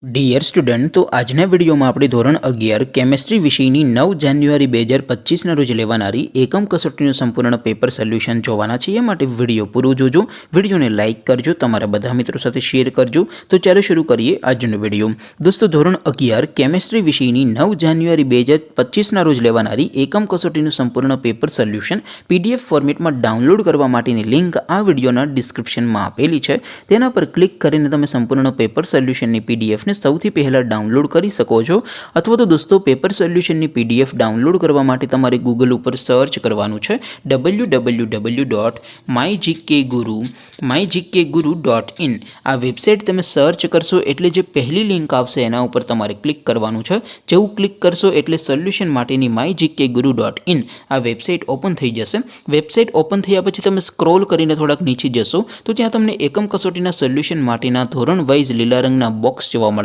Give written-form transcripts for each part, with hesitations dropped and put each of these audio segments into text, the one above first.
Dear student, તો આજના વિડીયોમાં આપણે ધોરણ 11 કેમેસ્ટ્રી વિષયની 9 જાન્યુઆરી 2025ના રોજ લેવાનારી એકમ કસોટીનું સંપૂર્ણ પેપર સોલ્યુશન જોવાના છીએ. માટે વિડીયો પૂરું જોજો, વિડીયોને લાઇક કરજો, તમારા બધા મિત્રો સાથે શેર કરજો. તો ચાલો શરૂ કરીએ આજનો વિડીયો. દોસ્તો, ધોરણ 11 કેમેસ્ટ્રી વિષયની 9 જાન્યુઆરી 2025ના રોજ લેવાનારી એકમ કસોટીનું સંપૂર્ણ પેપર સોલ્યુશન PDF ફોર્મેટમાં ડાઉનલોડ કરવા માટેની લિંક આ વિડીયોના ડિસ્ક્રિપ્શનમાં આપેલી છે. તેના પર ક્લિક કરીને તમે સંપૂર્ણ પેપર સોલ્યુશનની PDF સૌથી પહેલાં ડાઉનલોડ કરી શકો છો. અથવા તો દોસ્તો, પેપર સોલ્યુશનની PDF ડાઉનલોડ કરવા માટે તમારે ગૂગલ ઉપર સર્ચ કરવાનું છે www.mygkguru.in. આ વેબસાઇટ તમે સર્ચ કરશો એટલે જે પહેલી લિંક આવશે એના ઉપર તમારે ક્લિક કરવાનું છે. જેવું ક્લિક કરશો એટલે સોલ્યુશન માટેની mygkguru.in આ વેબસાઇટ ઓપન થઈ જશે. વેબસાઇટ ઓપન થયા પછી તમે સ્ક્રોલ કરીને થોડાક નીચે જશો તો ત્યાં તમને એકમ કસોટીના સોલ્યુશન માટેના ધોરણ વાઇઝ લીલા રંગના બોક્સ જોવા મળશે.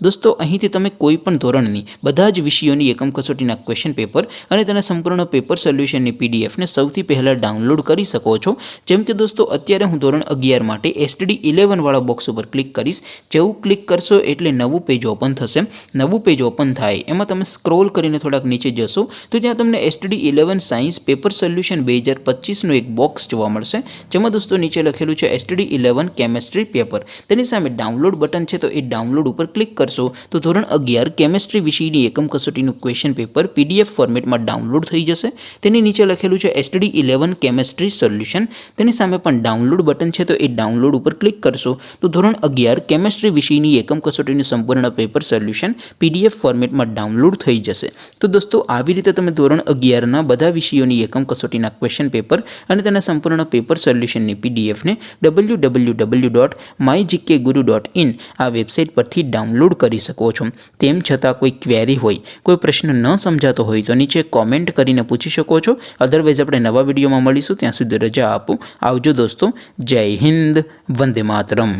દોસ્તો, અહીંથી તમે કોઈ પણ ધોરણની બધા જ વિષયોની એકમ કસોટીના ક્વેશ્ચન પેપર અને તેના સંપૂર્ણ પેપર સોલ્યુશનની PDFને સૌથી પહેલાં ડાઉનલોડ કરી શકો છો. જેમ કે દોસ્તો, અત્યારે હું ધોરણ 11 માટે STD 11 વાળા બોક્સ ઉપર ક્લિક કરીશ. જેવું ક્લિક કરશો એટલે નવું પેજ ઓપન થશે. નવું પેજ ઓપન થાય એમાં તમે સ્ક્રોલ કરીને થોડાક નીચે જશો તો ત્યાં તમને STD 11 સાયન્સ પેપર સોલ્યુશન 2025નું એક બોક્સ જોવા મળશે. જેમાં દોસ્તો નીચે લખેલું છે STD 11 કેમેસ્ટ્રી પેપર. તેની સામે ડાઉનલોડ બટન છે, તો એ ડાઉનલોડ ઉપર ક્લિક કરશો તો ધોરણ 11 કેમેસ્ટ્રી વિષયની એકમ કસોટીનું ક્વેશ્ચન પેપર PDF ફોર્મેટમાં ડાઉનલોડ થઈ જશે. તેની નીચે લખેલું છે STD 11 કેમેસ્ટ્રી સોલ્યુશન. તેની સામે પણ ડાઉનલોડ બટન છે, તો એ ડાઉનલોડ ઉપર ક્લિક કરશો તો ધોરણ 11 કેમેસ્ટ્રી વિષયની એકમ કસોટીનું સંપૂર્ણ પેપર સોલ્યુશન PDF ફોર્મેટમાં ડાઉનલોડ થઈ જશે. તો દોસ્તો, આવી રીતે તમે ધોરણ 11ના બધા વિષયોની એકમ કસોટીના ક્વેશ્ચન પેપર અને તેના સંપૂર્ણ પેપર સોલ્યુશનની PDFને www.mygkguru.in આ વેબસાઇટ પરથી ડાઉનલોડ કરી શકો છો. તેમ છતાં કોઈ ક્વેરી હોય, કોઈ પ્રશ્ન ન સમજાતો હોય તો નીચે કોમેન્ટ કરીને પૂછી શકો છો. અધરવાઇઝ આપણે નવા વિડીયોમાં મળીશું. ત્યાં સુધી રજા આપો. આવજો દોસ્તો. જય હિન્દ. વંદે માતરમ.